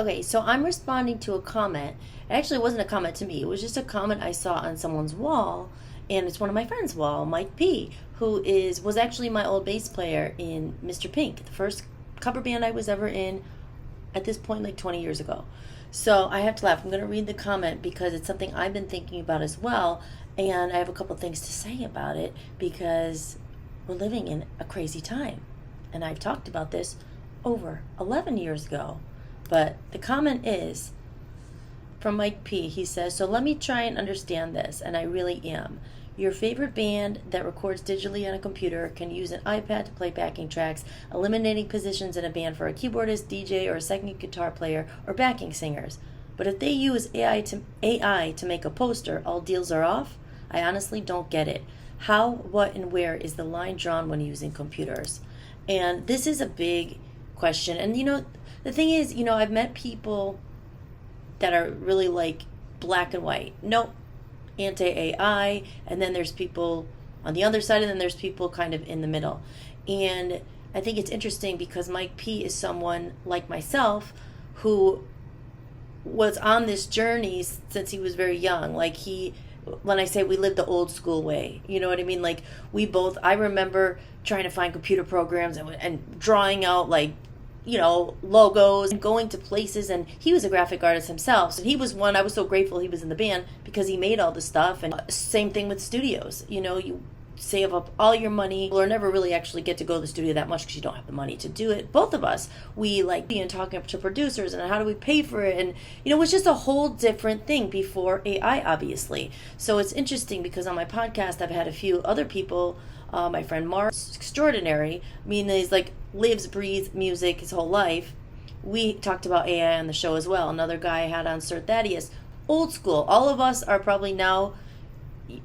Okay, so I'm responding to a comment. It actually wasn't a comment to me. It was just a comment I saw on someone's wall, and it's one of my friends' wall, Mike P, who was actually my old bass player in Mr. Pink, the first cover band I was ever in at this point like 20 years ago. So I have to laugh. I'm going to read the comment because it's something I've been thinking about as well, and I have a couple things to say about it because we're living in a crazy time. And I've talked about this over 11 years ago. But the comment is from Mike P. He says, so let me try and understand this, and I really am. Your favorite band that records digitally on a computer can use an iPad to play backing tracks, eliminating positions in a band for a keyboardist, DJ, or a second guitar player, or backing singers. But if they use AI to make a poster, all deals are off? I honestly don't get it. How, what, and where is the line drawn when using computers? And this is a big question. And the thing is, I've met people that are really like black and white. Nope, anti-AI. And then there's people on the other side, and then there's people kind of in the middle. And I think it's interesting because Mike P is someone like myself who was on this journey since he was very young. When I say we lived the old school way, you know what I mean? Like I remember trying to find computer programs and drawing out logos and going to places, and he was a graphic artist himself, so he was one. I was so grateful he was in the band because he made all the stuff. And same thing with studios. You save up all your money or never really actually get to go to the studio that much because you don't have the money to do it. Both of us, we like being talking to producers and how do we pay for it, and it was just a whole different thing before AI, obviously. So it's interesting because on my podcast I've had a few other people. My friend Mark, extraordinary. I mean, he's lives, breathes music his whole life. We talked about AI on the show as well. Another guy I had on, Sir Thaddeus, old school. All of us are probably now,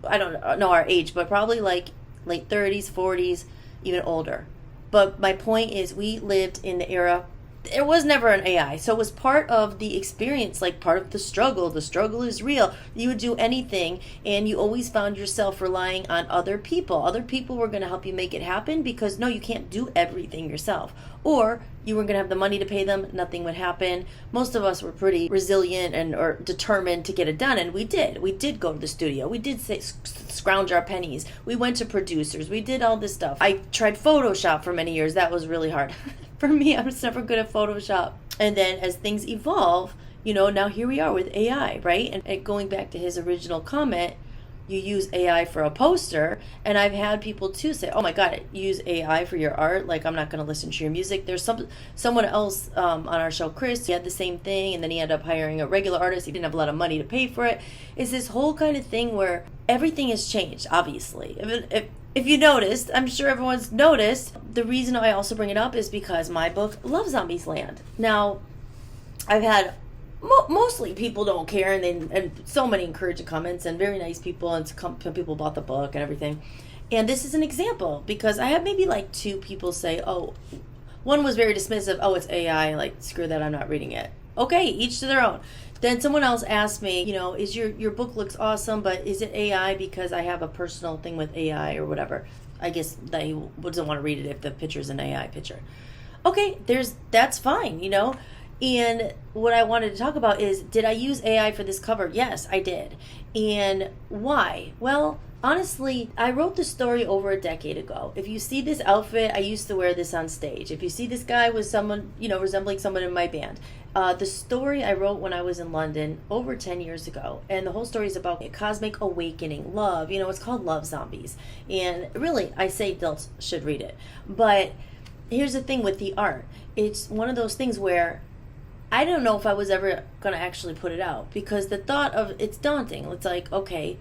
I don't know our age, but probably like late 30s, 40s, even older. But my point is, we lived in the era. There was never an AI, so it was part of the experience, like part of the struggle. The struggle is real. You would do anything, and you always found yourself relying on other people. Other people were going to help you make it happen because, no, you can't do everything yourself. Or you weren't going to have the money to pay them, nothing would happen. Most of us were pretty resilient or determined to get it done, and we did. We did go to the studio. We did scrounge our pennies. We went to producers. We did all this stuff. I tried Photoshop for many years. That was really hard. For me, I was never good at Photoshop. And then as things evolve, now here we are with AI, right? And going back to his original comment, you use AI for a poster. And I've had people too say, oh my God, you use AI for your art? Like, I'm not going to listen to your music. There's someone else on our show, Chris, he had the same thing. And then he ended up hiring a regular artist. He didn't have a lot of money to pay for it. It's this whole kind of thing where everything has changed, obviously. If you noticed, I'm sure everyone's noticed, the reason I also bring it up is because my book, Love Zombies Land. Now, I've had mostly people don't care, and so many encouraging comments and very nice people, and some people bought the book and everything. And this is an example because I have maybe two people say, oh, one was very dismissive, oh, it's AI, screw that, I'm not reading it. Okay, each to their own. Then someone else asked me, is your book looks awesome, but is it AI because I have a personal thing with AI or whatever? I guess that he doesn't want to read it if the picture's an AI picture. Okay, that's fine, And what I wanted to talk about is, did I use AI for this cover? Yes, I did. And why? Well, honestly, I wrote the story over a decade ago. If you see this outfit, I used to wear this on stage. If you see this guy with someone, resembling someone in my band. The story I wrote when I was in London over 10 years ago. And the whole story is about a cosmic awakening, love. It's called Love Zombies. And really, I say adults should read it. But here's the thing with the art. It's one of those things where I don't know if I was ever going to actually put it out because the thought of it's daunting. It's like, okay,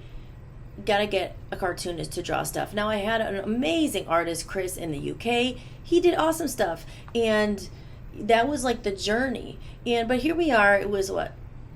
gotta get a cartoonist to draw stuff. Now, I had an amazing artist, Chris, in the UK. He did awesome stuff, and that was the journey. But here we are. It was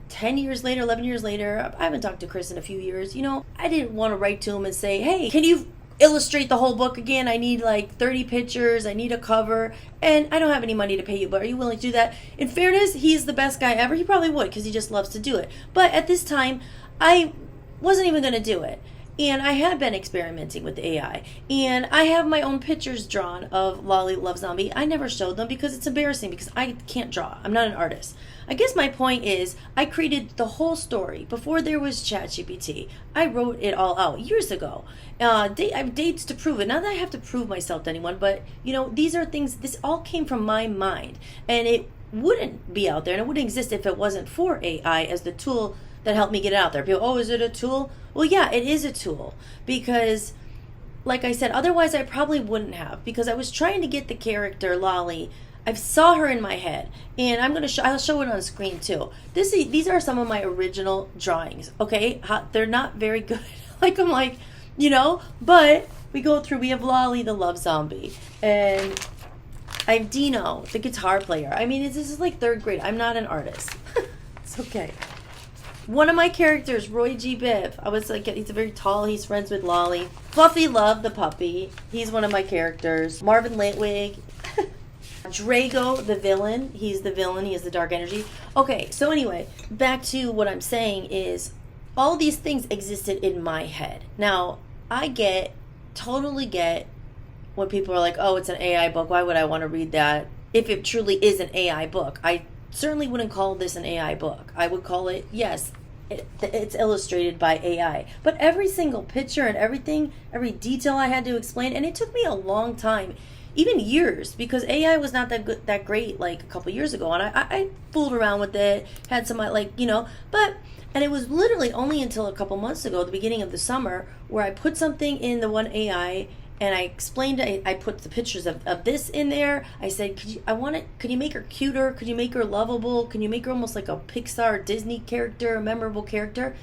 10 years later, 11 years later. I haven't talked to Chris in a few years. I didn't want to write to him and say, hey, can you illustrate the whole book again? I need 30 pictures. I need a cover, and I don't have any money to pay you, but are you willing to do that? In fairness, he's the best guy ever. He probably would because he just loves to do it. But at this time, I wasn't even going to do it. And I had been experimenting with AI. And I have my own pictures drawn of Lolly Love Zombie. I never showed them because it's embarrassing because I can't draw. I'm not an artist. I guess my point is I created the whole story before there was ChatGPT. I wrote it all out years ago. I have dates to prove it. Not that I have to prove myself to anyone, but these are things, this all came from my mind. And it wouldn't be out there and it wouldn't exist if it wasn't for AI as the tool that helped me get it out there. People, oh, is it a tool? Well, yeah, it is a tool because, like I said, otherwise I probably wouldn't have, because I was trying to get the character Lolly. I saw her in my head, and I'll show it on screen too. These are some of my original drawings. Okay, they're not very good. But we go through. We have Lolly, the love zombie, and I have Dino, the guitar player. I mean, this is like third grade. I'm not an artist. It's okay. One of my characters, Roy G. Biv, I was like, he's very tall, he's friends with Lolly. Fluffy Love, the puppy, he's one of my characters. Marvin Litwig. Drago, the villain, he's the villain, he has the dark energy. Okay, so anyway, back to what I'm saying is, all these things existed in my head. Now, I totally get when people are like, oh, it's an AI book, why would I want to read that? If it truly is an AI book. I certainly wouldn't call this an AI book. I would call it, yes, it's illustrated by AI. But every single picture and everything, every detail I had to explain, and it took me a long time, even years, because AI was not that great like a couple years ago, and I fooled around with it, had some and it was literally only until a couple months ago, the beginning of the summer, where I put something in the one AI and I explained it. I put the pictures of this in there. I said, could you make her cuter? Could you make her lovable? Can you make her almost like a Pixar Disney character, a memorable character?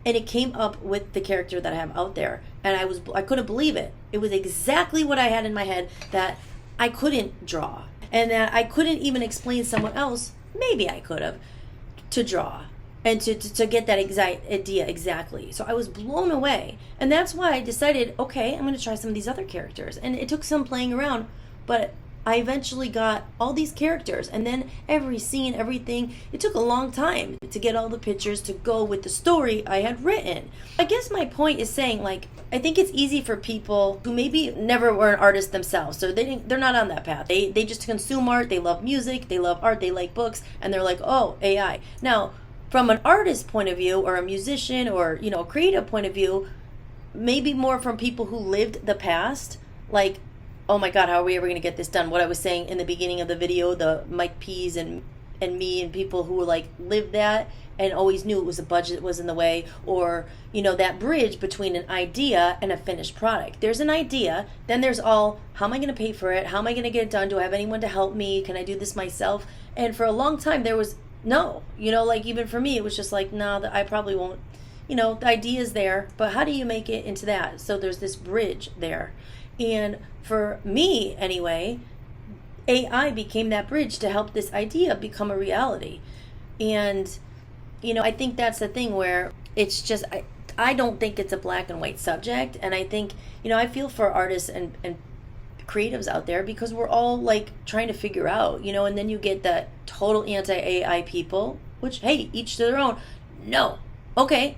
And it came up with the character that I have out there. And I couldn't believe it. It was exactly what I had in my head that I couldn't draw. And that I couldn't even explain someone else, maybe I could have, to draw. And to get that exact idea exactly. So I was blown away. And that's why I decided, okay, I'm going to try some of these other characters. And it took some playing around, but I eventually got all these characters. And then every scene, everything, it took a long time to get all the pictures to go with the story I had written. I guess my point is saying, I think it's easy for people who maybe never were an artist themselves. So they're not on that path. They just consume art. They love music. They love art. They like books. And they're like, oh, AI. Now, from an artist point of view, or a musician, or a creative point of view, maybe more from people who lived the past, like, oh my god, how are we ever going to get this done? What I was saying in the beginning of the video, the Mike P's and me, and people who were lived that and always knew it was the budget was in the way, or that bridge between an idea and a finished product. There's an idea, then there's all, how am I going to pay for it? How am I going to get it done? Do I have anyone to help me? Can I do this myself? And for a long time there was no, even for me, it was just no, I probably won't, the idea is there, but how do you make it into that? So there's this bridge there. And for me, anyway, AI became that bridge to help this idea become a reality. And, I think that's the thing where it's just, I don't think it's a black and white subject. And I think, I feel for artists and creatives out there, because we're all trying to figure out, and then you get the total anti-AI people, which, hey, each to their own. No. Okay,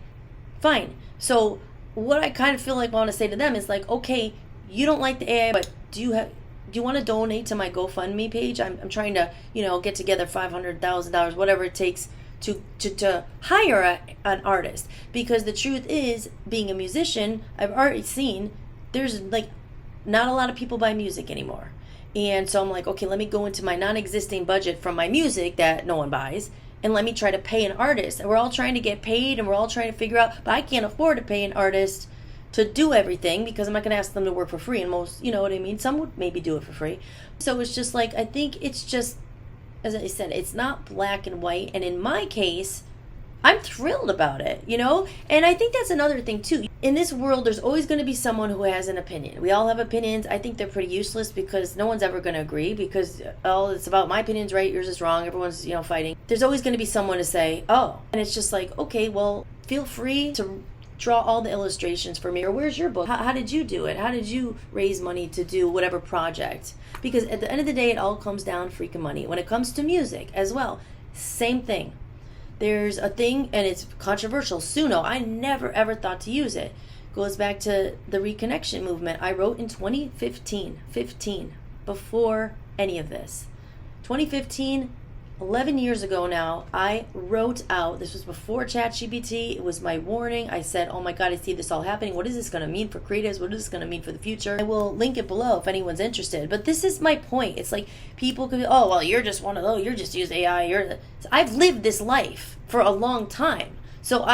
fine. So what I kind of feel want to say to them is okay, you don't like the AI, but do you want to donate to my GoFundMe page? I'm trying to, get together $500,000, whatever it takes to hire an artist. Because the truth is, being a musician, I've already seen there's not a lot of people buy music anymore. And so I'm okay, let me go into my non-existing budget from my music that no one buys, and let me try to pay an artist. And we're all trying to get paid, and we're all trying to figure out, but I can't afford to pay an artist to do everything, because I'm not going to ask them to work for free. And most, you know what I mean? Some would maybe do it for free. So it's just I think it's just, as I said, it's not black and white. And in my case, I'm thrilled about it, And I think that's another thing too. In this world, there's always going to be someone who has an opinion. We all have opinions. I think they're pretty useless, because no one's ever going to agree, because, it's about my opinion's right, yours is wrong. Everyone's, fighting. There's always going to be someone to say, oh, and it's just okay, well, feel free to draw all the illustrations for me, or where's your book? How did you do it? How did you raise money to do whatever project? Because at the end of the day, it all comes down freaking money. When it comes to music as well, same thing. There's a thing, and it's controversial, Suno. I never ever thought to use it. goes back to the reconnection movement. I wrote in 2015, before any of this. 2015, 11 years ago now, I wrote out, this was before ChatGPT, it was my warning. I said, oh my God, I see this all happening. What is this going to mean for creatives? What is this going to mean for the future? I will link it below if anyone's interested. But this is my point. It's like people could be, oh, well, you're just one of those. You're just use AI. I've lived this life for a long time. So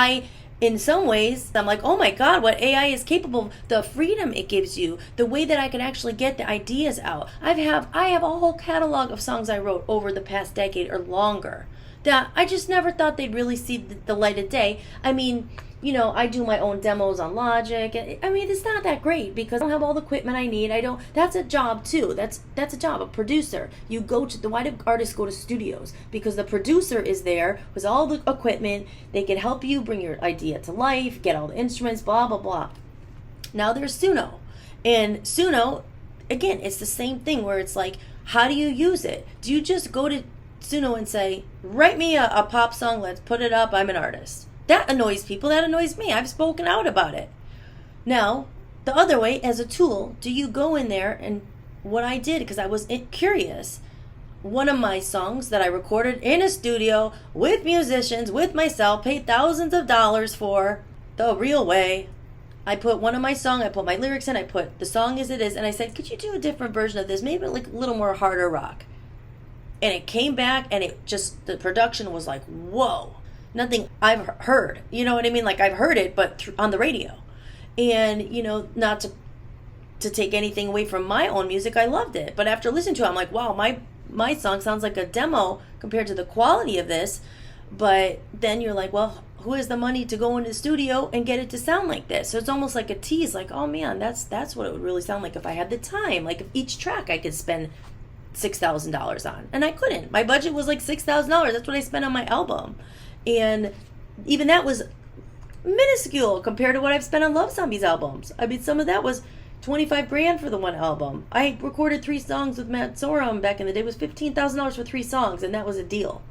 in some ways, I'm like, oh my God, what AI is capable of, the freedom it gives you, the way that I can actually get the ideas out. I have a whole catalog of songs I wrote over the past decade or longer that I just never thought they'd really see the light of day. I mean, I do my own demos on Logic. I mean, it's not that great because I don't have all the equipment I need. That's a job too. That's a job, a producer. Why do artists go to studios? Because the producer is there with all the equipment. They can help you bring your idea to life, get all the instruments, blah, blah, blah. Now there's Suno. And Suno, again, it's the same thing where it's like, how do you use it? Do you just go to Suno and say, write me a pop song, let's put it up, I'm an artist? That annoys people. That annoys me. I've spoken out about it. Now, the other way, as a tool, do you go in there and what I did, because I was curious, one of my songs that I recorded in a studio with musicians, with myself, paid thousands of dollars for, the real way. I put one of my songs, I put my lyrics in, I put the song as it is, and I said, could you do a different version of this? Maybe like a little more harder rock. And it came back and the production was like, whoa. Nothing I've heard, you know what I mean? Like I've heard it, but on the radio. And, not to take anything away from my own music, I loved it. But after listening to it, I'm like, wow, my song sounds like a demo compared to the quality of this. But then you're like, well, who has the money to go into the studio and get it to sound like this? So it's almost like a tease, like, oh man, that's what it would really sound like if I had the time. Like if each track I could spend $6,000 on. And I couldn't. My budget was like $6,000. That's what I spent on my album. And even that was minuscule compared to what I've spent on Love Zombies albums. I mean, some of that was $25,000 for the one album. I recorded 3 songs with Matt Sorum back in the day. It was $15,000 for 3 songs, and that was a deal.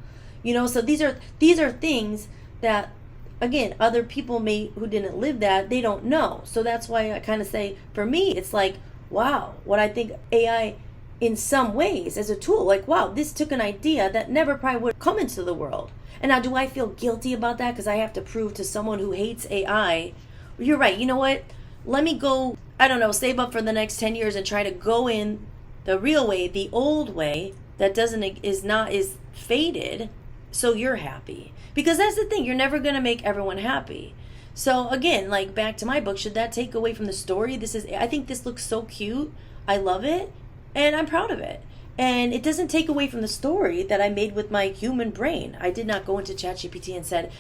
So these are things that, again, other people who didn't live that, they don't know. So that's why I kind of say, for me, it's like, wow, what I think AI in some ways as a tool, like, wow, this took an idea that never probably would come into the world. And now, do I feel guilty about that because I have to prove to someone who hates AI? You're right. You know what? Let me go, I don't know, save up for the next 10 years and try to go in the real way, the old way that is faded, so you're happy. Because that's the thing. You're never going to make everyone happy. So again, like back to my book, should that take away from the story? I think this looks so cute. I love it. And I'm proud of it. And it doesn't take away from the story that I made with my human brain. I did not go into ChatGPT and said,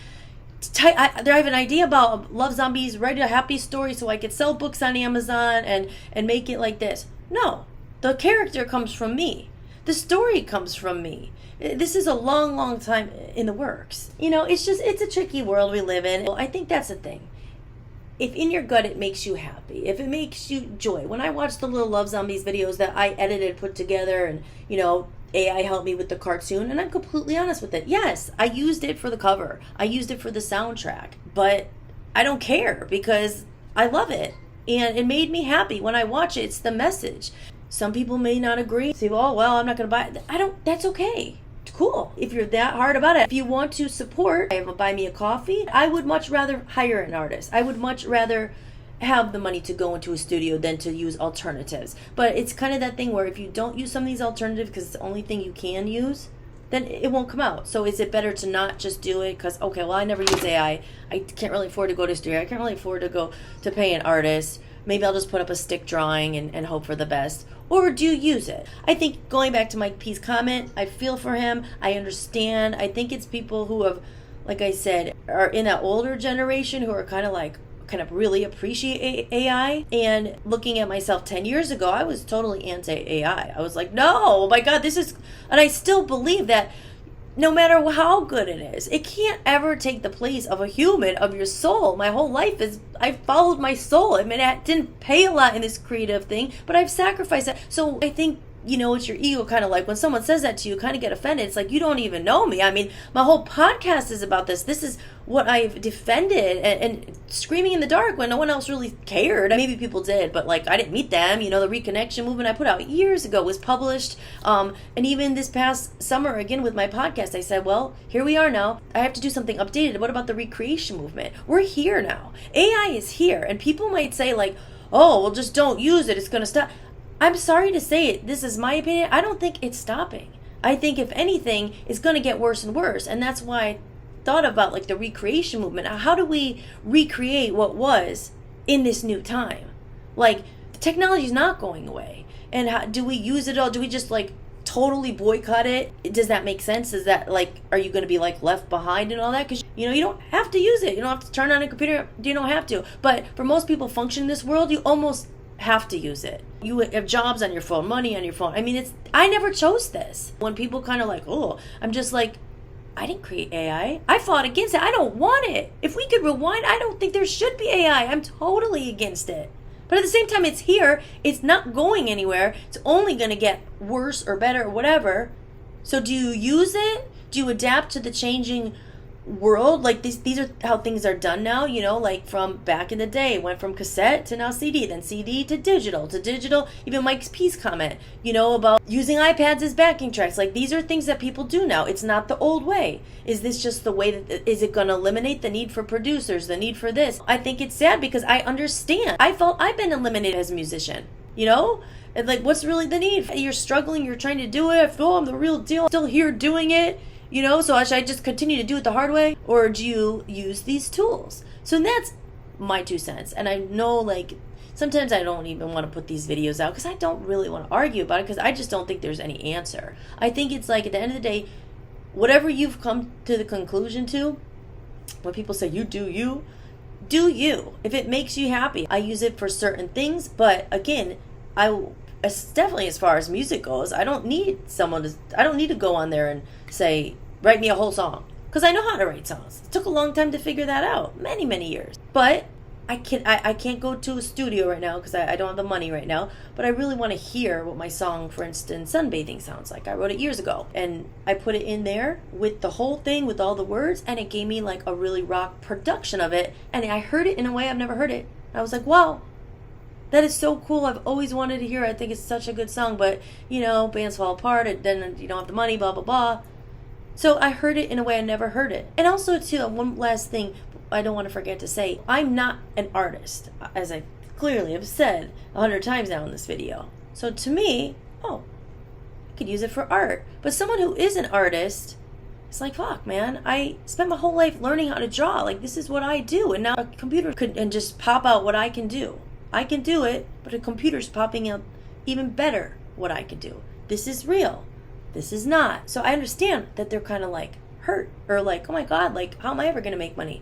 I have an idea about Love Zombies, write a happy story so I could sell books on Amazon and make it like this. No, the character comes from me. The story comes from me. This is a long, long time in the works. It's a tricky world we live in. Well, I think that's the thing. If in your gut it makes you happy, if it makes you joy. When I watch the little Love Zombies videos that I edited, put together, and, AI helped me with the cartoon, and I'm completely honest with it. Yes, I used it for the cover. I used it for the soundtrack. But I don't care because I love it. And it made me happy. When I watch it, it's the message. Some people may not agree. Say, oh, well, I'm not going to buy it. That's okay. Cool. If you're that hard about it. If you want to support, I have a Buy Me a Coffee. I would much rather hire an artist. I would much rather have the money to go into a studio than to use alternatives. But it's kind of that thing where if you don't use some of these alternatives because it's the only thing you can use, then it won't come out. So is it better to not just do it because, okay, well, I never use AI. I can't really afford to go to a studio. I can't really afford to go to pay an artist. Maybe I'll just put up a stick drawing and hope for the best. Or do you use it? I think going back to Mike P's comment, I feel for him. I understand. I think it's people who have, like I said, are in that older generation who are kind of really appreciate AI. And looking at myself 10 years ago, I was totally anti-AI. I was like, no, oh my God, this is, and I still believe that no matter how good it is, it can't ever take the place of a human, of your soul. My whole life I've followed my soul. I mean, I didn't pay a lot in this creative thing, but I've sacrificed that. So I think it's your ego kind of like when someone says that to you, kind of get offended. It's like, you don't even know me. I mean, my whole podcast is about this. This is what I've defended and screaming in the dark when no one else really cared. Maybe people did, but like I didn't meet them. The reconnection movement I put out years ago was published. And even this past summer, again, with my podcast, I said, well, here we are now. I have to do something updated. What about the recreation movement? We're here now. AI is here. And people might say like, oh, well, just don't use it. It's going to stop. I'm sorry to say it. This is my opinion. I don't think it's stopping. I think if anything, it's going to get worse and worse. And that's why I thought about like the recreation movement. How do we recreate what was in this new time? Like, the technology is not going away. And how do we use it all? Do we just like totally boycott it? Does that make sense? Is that like, are you going to be like left behind and all that? Because you don't have to use it. You don't have to turn on a computer. You don't have to. But for most people function in this world, you almost have to use it. You have jobs on your phone, money on your phone. I mean, I never chose this. When people kind of like, oh, I'm just like, I didn't create AI. I fought against it. I don't want it. If we could rewind, I don't think there should be AI. I'm totally against it. But at the same time, it's here. It's not going anywhere. It's only going to get worse or better or whatever. So do you use it? Do you adapt to the changing world? Like these are how things are done now, like from back in the day, it went from cassette to now CD, then CD to digital, even Mike's Peace comment, about using iPads as backing tracks. Like, these are things that people do now. It's not the old way. Is this just the way is it going to eliminate the need for producers, the need for this? I think it's sad because I understand. I felt I've been eliminated as a musician, and like, what's really the need? You're struggling, you're trying to do it. I feel I'm the real deal, still here doing it. So should I just continue to do it the hard way? Or do you use these tools? So that's my 2 cents. And I know, like, sometimes I don't even want to put these videos out because I don't really want to argue about it because I just don't think there's any answer. I think it's like, at the end of the day, whatever you've come to the conclusion to, when people say you do you, do you. If it makes you happy. I use it for certain things, but again, definitely as far as music goes, I don't need to go on there and say, write me a whole song, because I know how to write songs. It took a long time to figure that out, many years. But I can't go to a studio right now because I don't have the money right now. But I really want to hear what my song, for instance, Sunbathing, sounds like. I wrote it years ago, and I put it in there with the whole thing, with all the words, and it gave me like a really rock production of it. And I heard it in a way I've never heard it. I was like, wow, that is so cool. I've always wanted to hear it. I think it's such a good song, but bands fall apart, and then you don't have the money, blah blah blah. So I heard it in a way I never heard it. And also, too, one last thing I don't want to forget to say. I'm not an artist, as I clearly have said 100 times now in this video. So to me, I could use it for art. But someone who is an artist, it's like, fuck, man, I spent my whole life learning how to draw. Like, this is what I do. And now a computer could and just pop out what I can do. I can do it, but a computer's popping out even better what I can do. This is real. This is not. So I understand that they're kind of like hurt or like, oh my God, like, how am I ever going to make money?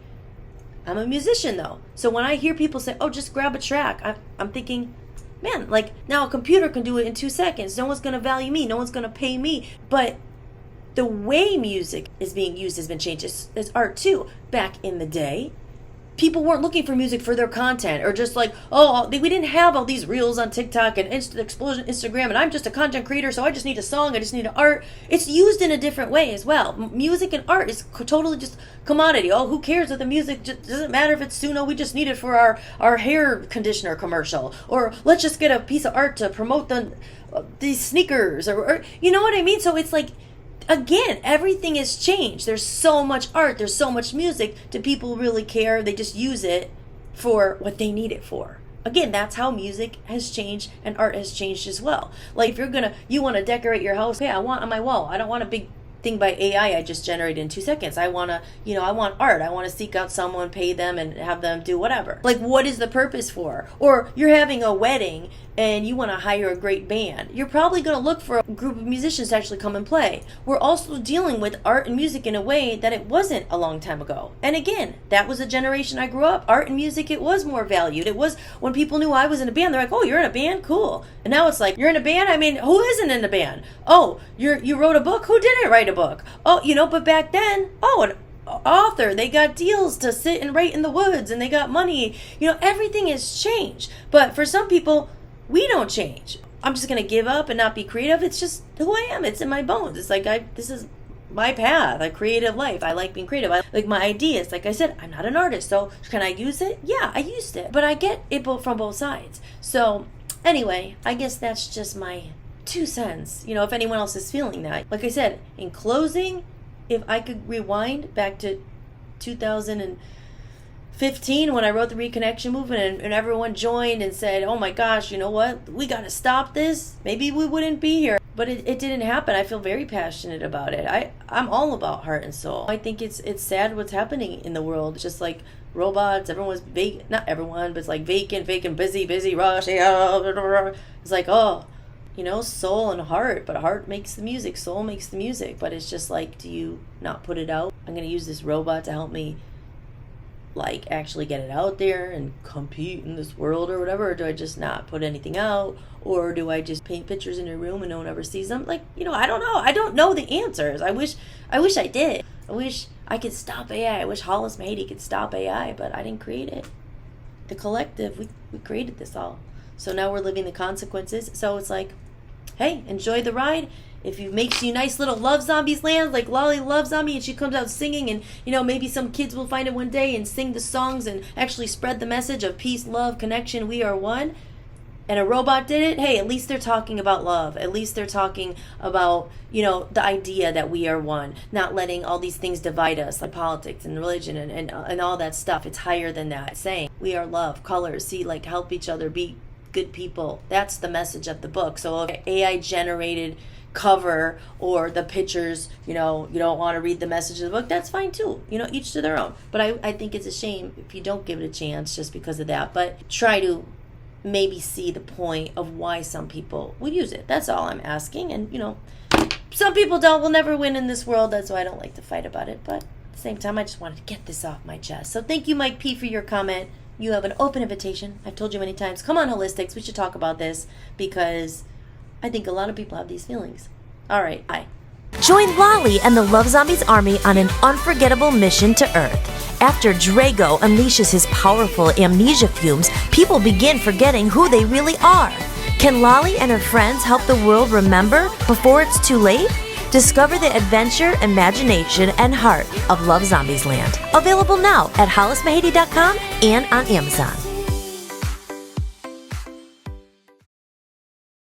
I'm a musician though. So when I hear people say, oh, just grab a track, I'm thinking, man, like, now a computer can do it in 2 seconds. No one's going to value me. No one's going to pay me. But the way music is being used has been changed. It's art too. Back in the day, people weren't looking for music for their content, or just like, we didn't have all these reels on TikTok and instant explosion Instagram, and I'm just a content creator, so I just need a song, I just need an art. It's used in a different way as well. Music and art is totally just commodity. Oh, who cares if the music doesn't matter if it's Suno, we just need it for our hair conditioner commercial, or let's just get a piece of art to promote these sneakers, or you know what I mean? So it's like, again, everything has changed. There's so much art, there's so much music. Do people really care? They just use it for what they need it for. Again, that's how music has changed and art has changed as well. Like, if you want to decorate your house, I want on my wall. I don't want a big thing by AI I just generated in 2 seconds. I want art. I want to seek out someone, pay them, and have them do whatever. Like, what is the purpose for? Or you're having a wedding and you want to hire a great band. You're probably going to look for a group of musicians to actually come and play. We're also dealing with art and music in a way that it wasn't a long time ago. And again, that was a generation I grew up. Art and music, it was more valued. It was when people knew I was in a band, they're like, oh, you're in a band? Cool. And now it's like, you're in a band? I mean, who isn't in a band? Oh, you wrote a book? Who didn't write a book? Oh, but back then, an author, they got deals to sit and write in the woods, and they got money. Everything has changed. But for some people, we don't change. I'm just gonna give up and not be creative. It's just who I am. It's in my bones. It's like this is my path, a creative life. I like being creative. I like my ideas. Like I said, I'm not an artist, so can I use it? Yeah, I used it, but I get it from both sides. So anyway, I guess that's just my 2 cents. You know, if anyone else is feeling that, like I said, in closing, if I could rewind back to 2015 when I wrote the Reconnection movement, and everyone joined and said, oh my gosh, you know what, we got to stop this, maybe we wouldn't be here. But it didn't happen. I feel very passionate about it. I'm all about heart and soul. I think it's sad what's happening in the world. It's just like robots, everyone's vacant, not everyone, but it's like vacant, busy, rush. It's like, oh, you know, soul and heart, but heart makes the music, soul makes the music. But it's just like, do you not put it out? I'm going to use this robot to help me like actually get it out there and compete in this world or whatever, or do I just not put anything out, or do I just paint pictures in your room and no one ever sees them? Like, you know, I don't know the answers. I wish I did. I wish I could stop AI. I wish Hollis Mahady could stop AI, but I didn't create it. The collective, we created this all, so now we're living the consequences. So it's like, hey, enjoy the ride. If it makes you nice little Love Zombies land, like Lolly Love Zombie, and she comes out singing, and, you know, maybe some kids will find it one day and sing the songs and actually spread the message of peace, love, connection, we are one, and a robot did it, hey, at least they're talking about love. At least they're talking about, you know, the idea that we are one, not letting all these things divide us, like politics and religion and all that stuff. It's higher than that. It's saying we are love, colors, see, like, help each other, be good people. That's the message of the book. So if AI generated cover or the pictures, you know, you don't want to read the message of the book, that's fine too, you know, each to their own. But I think it's a shame if you don't give it a chance just because of that. But try to maybe see the point of why some people would use it. That's all I'm asking. And, you know, some people will never win in this world. That's why I don't like to fight about it. But at the same time, I just wanted to get this off my chest. So thank you, Mike P, for your comment. You have an open invitation. I've told you many times, come on, Holistics, we should talk about this, because I think a lot of people have these feelings. All right, bye. Join Lolly and the Love Zombies army on an unforgettable mission to Earth. After Drago unleashes his powerful amnesia fumes, people begin forgetting who they really are. Can Lolly and her friends help the world remember before it's too late? Discover the adventure, imagination, and heart of Love Zombies Land. Available now at hollismahady.com and on Amazon.